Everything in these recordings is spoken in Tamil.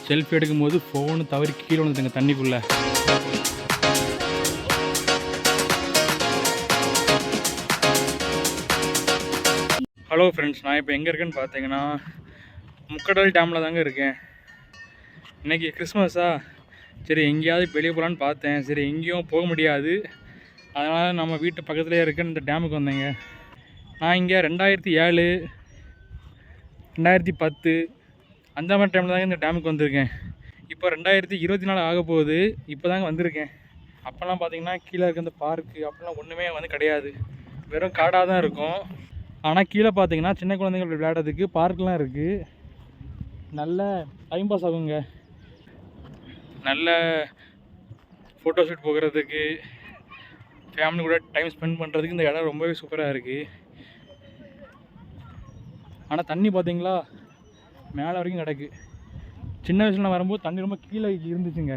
செல்ஃபி எடுக்கும்போது ஃபோனு தவறி கீழே வந்துட்டுங்க தண்ணிக்குள்ளே. ஹலோ ஃப்ரெண்ட்ஸ், நான் இப்போ எங்கே இருக்கேன்னு பார்த்தீங்கன்னா முக்கடல் டேமில் தாங்க இருக்கேன். இன்றைக்கி கிறிஸ்மஸா, சரி எங்கேயாவது வெளியே போகலான்னு பார்த்தேன். சரி எங்கேயும் போக முடியாது, அதனால் நம்ம வீட்டு பக்கத்துலேயே இருக்க இந்த டேமுக்கு வந்தேங்க. நான் இங்கே 2007 2010 அந்த மாதிரி டைமில் தாங்க இந்த டேமுக்கு வந்திருக்கேன். இப்போ 2024 ஆக போகுது, இப்போ தாங்க வந்திருக்கேன். அப்போல்லாம் பார்த்தீங்கன்னா கீழே இருக்க இந்த பார்க்கு அப்படிலாம் ஒன்றுமே வந்து கிடையாது, வெறும் காடாக தான் இருக்கும். ஆனால் கீழே பார்த்தீங்கன்னா சின்ன குழந்தைங்க விளையாடுறதுக்கு பார்க்லாம் இருக்குது. நல்ல டைம் பாஸ் ஆகுங்க, நல்ல ஃபோட்டோ ஷூட் போகிறதுக்கு, ஃபேமிலி கூட டைம் ஸ்பெண்ட் பண்ணுறதுக்கு இந்த இடம் ரொம்பவே சூப்பராக இருக்குது. ஆனால் தண்ணி பார்த்தீங்களா மேலே வரைக்கும் கிடக்கு. சின்ன வயசில் வரும்போது தண்ணி ரொம்ப கீழே இருந்துச்சுங்க.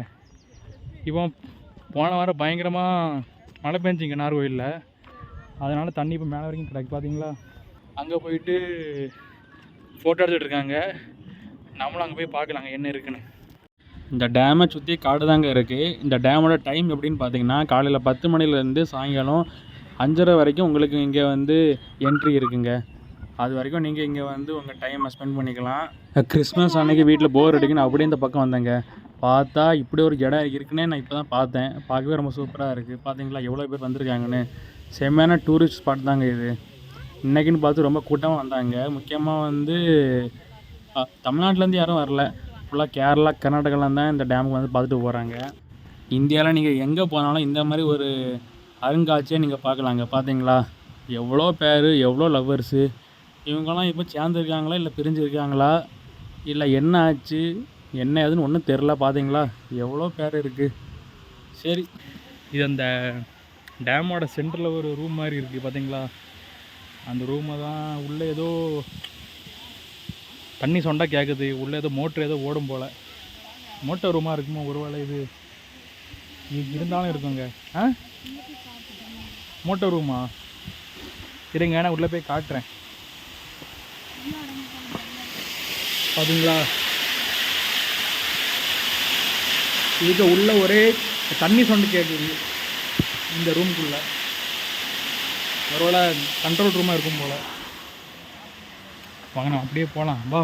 இப்போ போன வாரம் பயங்கரமாக மழை பெஞ்சிங்க நார்கோயிலில், அதனால் தண்ணி இப்போ மேலே வரைக்கும் கிடக்கு. பார்த்தீங்களா, அங்கே போயிட்டு ஃபோட்டோ எடுத்துகிட்டு இருக்காங்க. நம்மளும் அங்கே போய் பார்க்கலாங்க என்ன இருக்குன்னு. இந்த டேமை சுற்றி காடு தாங்க இருக்குது. இந்த டேமோட டைம் எப்படின்னு பார்த்தீங்கன்னா காலையில் 10 மணிலேருந்து சாயங்காலம் 5:30 வரைக்கும் உங்களுக்கு இங்கே வந்து என்ட்ரி இருக்குங்க. அது வரைக்கும் நீங்கள் இங்கே வந்து உங்கள் டைமை ஸ்பெண்ட் பண்ணிக்கலாம். கிறிஸ்மஸ் அன்றைக்கி வீட்டில் போர் அடிக்குன்னு அப்படியே இந்த பக்கம் வந்தேங்க. பார்த்தா இப்படி ஒரு இடம் இருக்குன்னே நான் இப்போ தான் பார்த்தேன். பார்க்கவே ரொம்ப சூப்பராக இருக்குது. பார்த்தீங்களா எவ்வளோ பேர் வந்திருக்காங்கன்னு. செம்மையான டூரிஸ்ட் ஸ்பாட் தாங்க இது. இன்றைக்கின்னு பார்த்து ரொம்ப கூட்டமாக வந்தாங்க. முக்கியமாக வந்து தமிழ்நாட்டிலேருந்து யாரும் வரல, ஃபுல்லாக கேரளா கர்நாடகாலாம் தான் இந்த டேமுக்கு வந்து பார்த்துட்டு போகிறாங்க. இந்தியாவில் நீங்கள் எங்கே போனாலும் இந்த மாதிரி ஒரு அருங்காட்சியை நீங்கள் பார்க்கலாங்க. பார்த்தீங்களா எவ்வளோ பேர், எவ்வளோ லவ்வர்ஸு. இவங்கெல்லாம் இப்போ சேர்ந்துருக்காங்களா இல்லை பிரிஞ்சுருக்காங்களா இல்லை என்ன ஆச்சு என்ன ஏதுன்னு ஒன்றும் தெரில. பார்த்தீங்களா எவ்வளோ பேர் இருக்குது. சரி, இது அந்த டேமோட சென்டரில் ஒரு ரூம் மாதிரி இருக்குது. பார்த்தீங்களா, அந்த ரூமை தான் உள்ளே ஏதோ தண்ணி சொண்டா கேட்குது. உள்ளே ஏதோ மோட்ரு ஏதோ ஓடும் போல். மோட்டர் ரூமாக இருக்குமோ ஒரு வேளை இது இருந்தாலும் இருக்குங்க. மோட்டர் ரூமா? இருங்க நான் உள்ளே போய் காட்டுறேன். பார்த்தீங்களா, இதுக்கு உள்ள ஒரே தண்ணி சொண்டு கேட்குது இந்த ரூமுக்குள்ளே. ஒருவேளை கண்ட்ரோல் ரூமாக இருக்கும் போல். வாங்க நம்ம அப்படியே போகலாம். வா,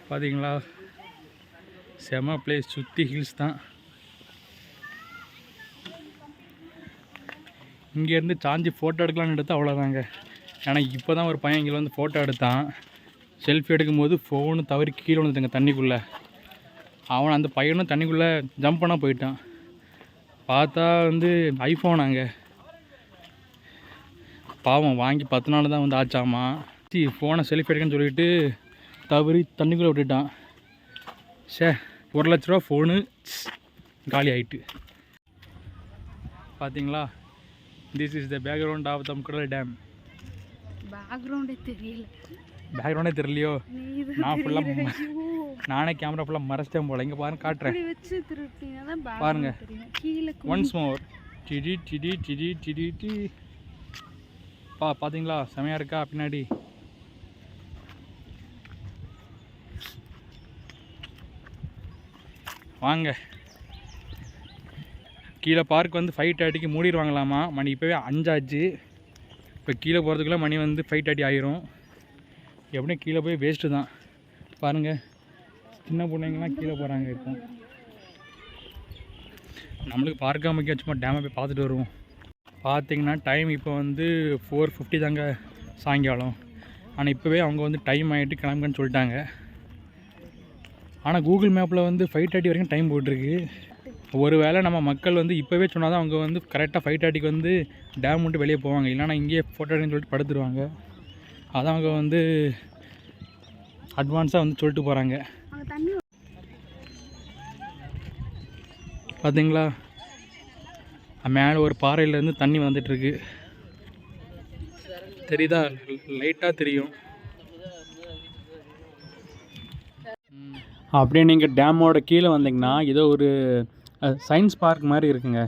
பார்த்தீங்களா செம பிளேஸ், சுற்றி ஹில்ஸ் தான். இங்கேருந்து சாஞ்சி ஃபோட்டோ எடுக்கலான்னு எடுத்து அவ்வளோதாங்க. ஏன்னா இப்போ தான் ஒரு பையன் இங்கே வந்து ஃபோட்டோ எடுத்தான். செல்ஃபி எடுக்கும்போது ஃபோனு தவறி கீழே வந்துட்டுங்க தண்ணிக்குள்ளே. அவன் அந்த பையனும் தண்ணிக்குள்ளே ஜம்ப் பண்ணால் போயிட்டான். பார்த்தா வந்து ஐஃபோனாங்க. பாவம், வாங்கி 10 நாள் தான் வந்து ஆச்சாமா. ஃபோனை செல்ஃபி எடுக்கன்னு சொல்லிட்டு தவறி தண்ணிக்குள்ளே விட்டுட்டான். சே, 1 லட்ச ரூபா ஃபோனு காலி ஆகிட்டு. பார்த்தீங்களா, this is the background of the Mukkadal dam. பேக்ரவுண்டே தெரியலையோ? நான் ஃபுல்லாக நானே கேமரா ஃபுல்லாக மறைச்சிட்டேன் போல். இங்கே பாருங்க, காட்டுறேன் பாருங்க. ஒன்ஸ் மோர் டிடி டிடி டிடி டிடி டி. பார்த்தீங்களா செமையாக இருக்கா பின்னாடி. வாங்க, கீழே பார்க் வந்து 5:30க்கு மூடிடுவாங்களாமா. மணி இப்போவே 5 ஆச்சு. இப்போ கீழே போகிறதுக்குள்ளே மணி வந்து 5:30 ஆயிரும். எப்படியும் கீழே போய் வேஸ்ட்டு தான். பாருங்கள், சின்ன பிள்ளைங்கள்லாம் கீழே போகிறாங்க. இப்போ நம்மளுக்கு பார்க்காம முக்கியம், சும்மா டேமை போய் பார்த்துட்டு வருவோம். பார்த்திங்கன்னா டைம் இப்போ வந்து 4:50 தாங்க சாயங்காலம். ஆனால் இப்போவே அவங்க வந்து டைம் ஆகிட்டு கிளம்புன்னு சொல்லிட்டாங்க. ஆனால் கூகுள் மேப்பில் வந்து 5:30 வரைக்கும் டைம் போட்டிருக்கு. ஒரு வேளை நம்ம மக்கள் வந்து இப்போவே சொன்னால் தான் அவங்க வந்து கரெக்டாக 5:30க்கு வந்து டேம் விட்டு வெளியே போவாங்க. இல்லைனா இங்கேயே ஃபோட்டோ எடுன்னு சொல்லிட்டு படுத்துருவாங்க. அதான் அவங்க வந்து அட்வான்ஸாக வந்து சொல்லிட்டு போகிறாங்க. பார்த்தீங்களா, மேலே ஒரு பாறையிலேருந்து தண்ணி வந்துட்டுருக்கு. தெரியுதா? லைட்டாக தெரியும். அப்படியே நீங்கள் டேமோட கீழே வந்தீங்கன்னா ஏதோ ஒரு சயின்ஸ் பார்க் மாதிரி இருக்குங்க.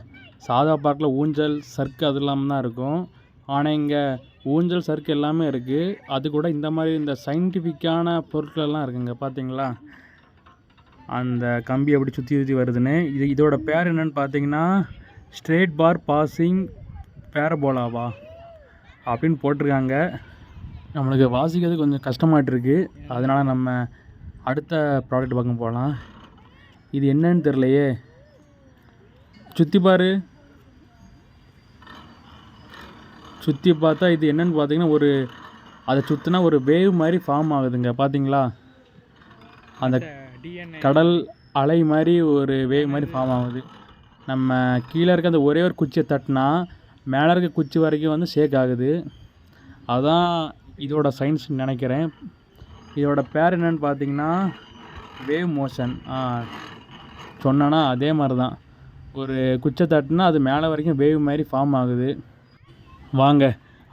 சாதா பார்க்கில் ஊஞ்சல், சர்க்கு அது இல்லாமல் தான் இருக்கும். ஆனால் இங்கே ஊஞ்சல் சறுக்கு எல்லாமே இருக்குது. அது கூட இந்த மாதிரி இந்த சயின்டிஃபிக்கான பொருட்களெல்லாம் இருக்குங்க. பார்த்தீங்களா அந்த கம்பி எப்படி சுற்றி சுற்றி வருதுன்னு. இதோட பேர் என்னென்னு பார்த்தீங்கன்னா ஸ்ட்ரெயிட் பார் பாசிங் பேரபோலாவா அப்படின்னு போட்டிருக்காங்க. நம்மளுக்கு வாசிக்கிறது கொஞ்சம் கஷ்டமாகிட்டு இருக்குது. அதனால் நம்ம அடுத்த ப்ராடக்ட் பார்க்க போகலாம். இது என்னன்னு தெரிலையே. சுற்றி பாரு. சுற்றி பார்த்தா இது என்னென்னு பார்த்தீங்கன்னா அதை சுற்றினா ஒரு வேவ் மாதிரி ஃபார்ம் ஆகுதுங்க. பார்த்தீங்களா அந்த கடல் அலை மாதிரி ஒரு வேவ் மாதிரி ஃபார்ம் ஆகுது. நம்ம கீழே இருக்க அந்த ஒரே ஒரு குச்சியை தட்டினா மேலே இருக்க குச்சி வரைக்கும் வந்து ஷேக் ஆகுது. அதான் இதோட சயின்ஸ் நினைக்கிறேன். இதோட பேர் என்னென்னு பார்த்தீங்கன்னா வேவ் மோஷன். சொன்னேன்னா அதே மாதிரி தான். ஒரு குச்சை தட்டினா அது மேலே வரைக்கும் வேவ் மாதிரி ஃபார்ம் ஆகுது. வாங்க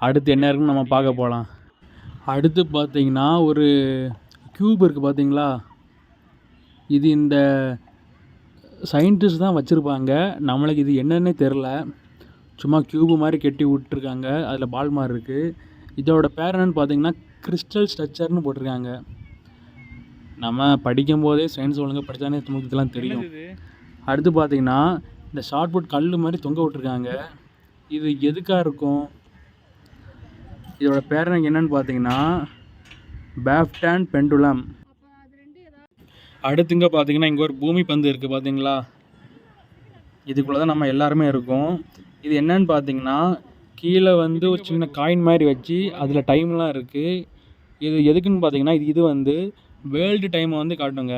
அடுத்து என்ன இருக்குன்னு நம்ம பார்க்க போகலாம். அடுத்து பார்த்தீங்கன்னா ஒரு க்யூப் இருக்குது. பார்த்தீங்களா இது இந்த சயின்டிஸ்ட் தான் வச்சுருப்பாங்க. நம்மளுக்கு இது என்னன்னே தெரில. சும்மா க்யூபு மாதிரி கட்டி விட்டுருக்காங்க. அதில் பால் மாதிரி இருக்குது. இதோட பேர் என்னென்னு பார்த்தீங்கன்னா கிறிஸ்டல் ஸ்ட்ரக்சர்னு போட்டிருக்காங்க. நம்ம படிக்கும் போதே சயின்ஸ் ஒழுங்காக படித்தானே நமக்கு இதெல்லாம் தெரியும். அடுத்து பார்த்தீங்கன்னா இந்த ஷார்ட் புட் கல் மாதிரி தொங்க விட்டுருக்காங்க. இது எதுக்காக இருக்கும்? இதோட பேர் என்னென்னு பார்த்தீங்கன்னா பேஃப்டன் பெண்டுலம். அடுத்துங்க பார்த்தீங்கன்னா இங்கே ஒரு பூமி பந்து இருக்குது. பார்த்தீங்களா இதுக்குள்ளே தான் நம்ம எல்லாருமே இருக்கோம். இது என்னன்னு பார்த்தீங்கன்னா கீழே வந்து ஒரு சின்ன காயின் மாதிரி வச்சு அதில் டைம்லாம் இருக்குது. இது எதுக்குன்னு பார்த்தீங்கன்னா இது வந்து வேர்ல்டு டைமை வந்து காட்டுங்க.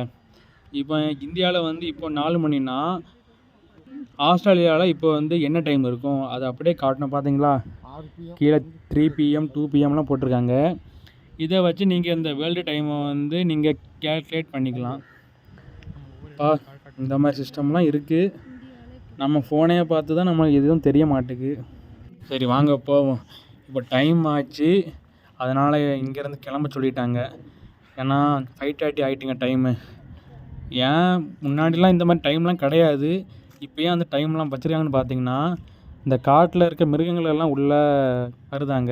இப்போ இந்தியாவில் வந்து இப்போ 4 மணினா ஆஸ்திரேலியாவில் இப்போ வந்து என்ன டைம் இருக்கும் அதை அப்படியே காட்டணும். பார்த்தீங்களா கீழே 3 PM 2 PMலாம் போட்டிருக்காங்க. இதை வச்சு நீங்கள் இந்த வேர்ல்டு டைமை வந்து நீங்கள் கேல்குலேட் பண்ணிக்கலாம். இந்த மாதிரி சிஸ்டம்லாம் இருக்குது. நம்ம ஃபோனையே பார்த்து தான் நம்மளுக்கு எதுவும் தெரிய மாட்டேங்குது. சரி வாங்க போவோம். இப்போ டைம் ஆச்சு. அதனால் இங்கேருந்து கிளம்ப சொல்லிட்டாங்க. ஏன்னா 5:30 ஆகிட்டுங்க டைமு. ஏன் முன்னாடிலாம் இந்த மாதிரி டைம்லாம் கிடையாது. இப்போ ஏன் அந்த டைம்லாம் வச்சுருக்காங்கன்னு பார்த்தீங்கன்னா இந்த காட்டில் இருக்க மிருகங்கள் எல்லாம் உள்ளே வருதாங்க.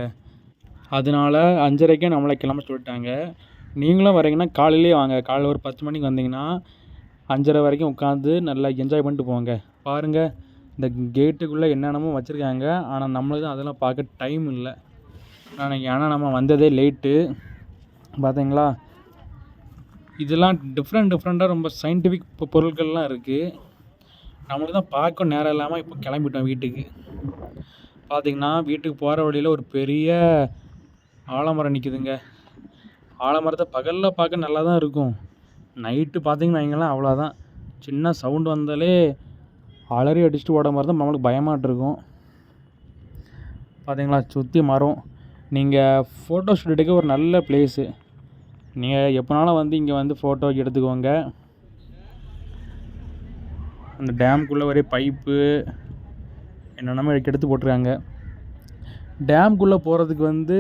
அதனால 5:30க்கே நம்மளை கிளம்ப சொல்லிட்டாங்க. நீங்களும் வரீங்கன்னா காலையிலேயே வாங்க. காலையில் ஒரு 10 மணிக்கு வந்தீங்கன்னா 5:30 வரைக்கும் உட்காந்து நல்லா என்ஜாய் பண்ணிட்டு போங்க. பாருங்கள் இந்த கேட்டுக்குள்ளே என்னென்னமோ வச்சுருக்காங்க. ஆனால் நம்மளுக்கு தான் அதெல்லாம் பார்க்க டைம் இல்லை. ஏன்னா நம்ம வந்ததே லேட்டு. பார்த்தீங்களா இதெல்லாம் டிஃப்ரெண்ட்டாக ரொம்ப சயின்டிஃபிக் பொருட்கள்லாம் இருக்குது. நம்மளுக்கு தான் பார்க்க நேரம் இல்லாமல் இப்போ கிளம்பிட்டோம் வீட்டுக்கு. பார்த்திங்கன்னா வீட்டுக்கு போகிற வழியில் ஒரு பெரிய ஆலமரம் நிற்குதுங்க. ஆலமரத்தை பகலில் பார்க்க நல்லா தான் இருக்கும். நைட்டு பார்த்திங்கன்னா வைங்களேன் அவ்வளோதான். சின்ன சவுண்டு வந்தாலே அலறி அடிச்சுட்டு ஓட மாதிரி தான் நம்மளுக்கு பயமாட்டு இருக்கும். பார்த்திங்களா சுற்றி மரம். நீங்கள் ஃபோட்டோ ஷூட் எடுக்க ஒரு நல்ல பிளேஸு. நீங்கள் எப்போனாலும் வந்து இங்கே வந்து ஃபோட்டோ எடுத்துக்கோங்க. அந்த டேம்குள்ளே ஒரே பைப்பு என்னென்னமோ எடுத்து போட்டிருக்காங்க. டேம்குள்ளே போகிறதுக்கு வந்து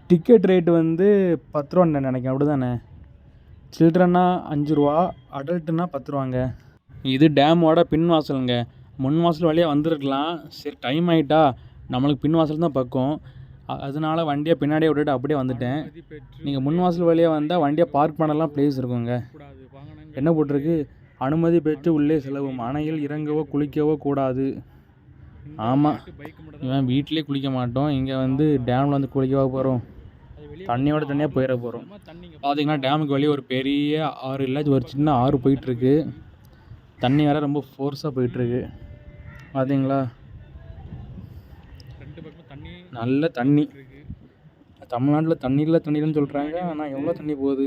டிக்கெட் ரேட்டு வந்து 10 ரூபான்னு நினைக்கிறேன். அப்படி தானே? சில்ட்ரன்னா 5 ரூபா, அடல்ட்டுனா 10 ரூபாங்க. இது டேமோட பின் வாசலுங்க. முன் வாசல் வழியாக வந்துருக்கலாம். சரி டைம் ஆகிட்டா நம்மளுக்கு பின் வாசல் தான் பக்கம். அதனால வண்டியை பின்னாடியே விட்டுட்டு அப்படியே வந்துட்டேன். நீங்கள் முன் வாசல் வழியாக வந்தால் வண்டியை பார்க் பண்ணலாம் ப்ளேஸ் இருக்குங்க. என்ன போட்டிருக்கு? அனுமதி பெற்று உள்ளே செல்லவும். அணையில் இறங்கவோ குளிக்கவோ கூடாது. ஆமாம், இவன் வீட்டிலே குளிக்க மாட்டோம். இங்கே வந்து டேமில் வந்து குளிக்கவா போகிறோம்? தண்ணியோட தண்ணியாக போயிட போகிறோம். பார்த்திங்கன்னா டேமுக்கு வெளியே ஒரு பெரிய ஆறு இல்லை, ஒரு சின்ன ஆறு போயிட்டுருக்கு. தண்ணி வேறு ரொம்ப ஃபோர்ஸாக போயிட்டுருக்கு. பார்த்தீங்களா நல்ல தண்ணி. தமிழ்நாட்டில் தண்ணின்னு சொல்கிறாங்க. ஆனால் எவ்வளோ தண்ணி போகுது?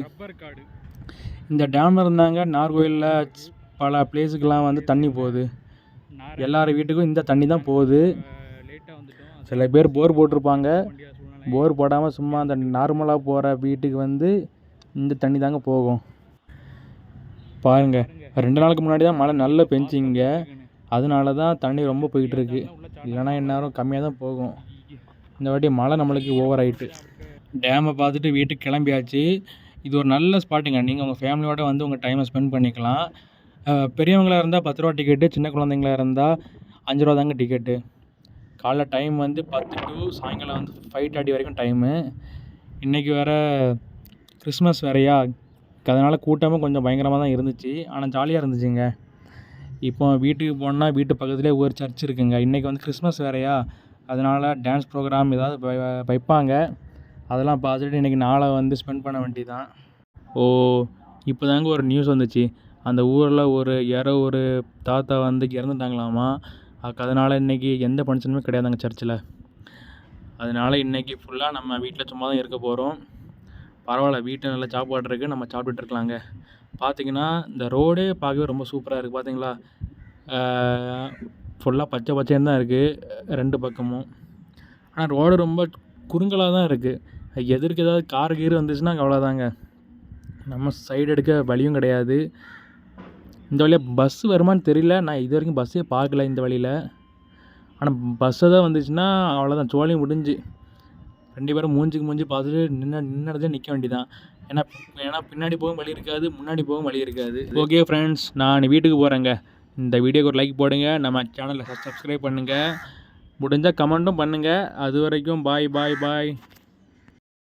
இந்த டேமில் இருந்தாங்க நாகர்கோயிலில் பல பிளேஸுக்கெலாம் வந்து தண்ணி போகுது. எல்லார் வீட்டுக்கும் இந்த தண்ணி தான் போகுது. சில பேர் போர் போட்டிருப்பாங்க. போர் போடாமல் சும்மா அந்த நார்மலாக போகிற வீட்டுக்கு வந்து இந்த தண்ணி தாங்க போகும். பாருங்கள் 2 நாளுக்கு முன்னாடி தான் மழை நல்லா பெஞ்சிங்க. அதனால தான் தண்ணி ரொம்ப போயிட்டுருக்கு. இல்லைனா இந்நேரம் கம்மியாக தான் போகும். இந்த வாட்டி மழை நம்மளுக்கு ஓவர் ஆகிட்டு. டேமை பார்த்துட்டு வீட்டுக்கு கிளம்பியாச்சு. இது ஒரு நல்ல ஸ்பாட்டுங்க. நீங்கள் உங்கள் ஃபேமிலியோடு வந்து உங்கள் டைமை ஸ்பெண்ட் பண்ணிக்கலாம். பெரியவங்களாக இருந்தால் 10 ரூபா டிக்கெட்டு, சின்ன குழந்தைங்களாக இருந்தால் 5 ரூபா தாங்க டிக்கெட்டு. காலைல டைம் வந்து 10 to சாயங்காலம் வந்து 5:30 வரைக்கும் டைமு. இன்றைக்கி வேறு கிறிஸ்மஸ் வேறையா, அதனால் கூட்டமும் கொஞ்சம் பயங்கரமாக தான் இருந்துச்சு. ஆனால் ஜாலியாக இருந்துச்சுங்க. இப்போ வீட்டுக்கு போனால் வீட்டு பக்கத்துலேயே ஒரு சர்ச் இருக்குங்க. இன்றைக்கி வந்து கிறிஸ்மஸ் வேறையா, அதனால் டான்ஸ் ப்ரோக்ராம் ஏதாவது வைப்பாங்க. அதெல்லாம் பார்த்துட்டு இன்றைக்கி நாளை வந்து ஸ்பெண்ட் பண்ண வேண்டியதான். இப்போ தாங்க ஒரு நியூஸ் வந்துச்சு. அந்த ஊரில் யாரோ ஒரு தாத்தா வந்து இறந்துட்டாங்களாமா. அதனால் இன்றைக்கி எந்த ஃபங்க்ஷனுமே கிடையாதுங்க சர்ச்சில். அதனால் இன்றைக்கி ஃபுல்லாக நம்ம வீட்டில் சும்மா தான் இருக்க போகிறோம். பரவாயில்ல, வீட்டில் நல்லா சாப்பாடு இருக்குது, நம்ம சாப்பிட்டுட்டு இருக்கலாங்க. பார்த்திங்கன்னா இந்த ரோடே பார்க்கவே ரொம்ப சூப்பராக இருக்குது. பார்த்தீங்களா, ஃபுல்லாக பச்சை பச்சைன்னு தான் இருக்குது 2 பக்கமும். ஆனால் ரோடு ரொம்ப குறுங்கலாக தான் இருக்குது. எதிர்க்கு ஏதாவது கார் கீர் வந்துச்சுன்னா அவ்வளோதாங்க, நம்ம சைடு எடுக்க வழியும் கிடையாது. இந்த வழியாக பஸ் வருமானு தெரியல, நான் இது வரைக்கும் பஸ்ஸே பார்க்கல இந்த வழியில். ஆனால் பஸ்ஸை தான் வந்துச்சுன்னா அவ்வளோதான், சோழியும் முடிஞ்சு. 2 பேரும் மூஞ்சிக்கு மூஞ்சி பார்த்துட்டு நின்றுடதே நிற்க வேண்டியதான். ஏன்னா பின்னாடி போகவும் வழி இருக்காது, முன்னாடி போகவும் வழி இருக்காது. ஓகே ஃப்ரெண்ட்ஸ், நான் வீட்டுக்கு போகிறேங்க. இந்த வீடியோக்கு ஒரு லைக் போடுங்க, நம்ம சேனலை சப்ஸ்கிரைப் பண்ணுங்கள், முடிஞ்சால் கமெண்ட்டும் பண்ணுங்கள். அது வரைக்கும் பாய் பாய் பாய்.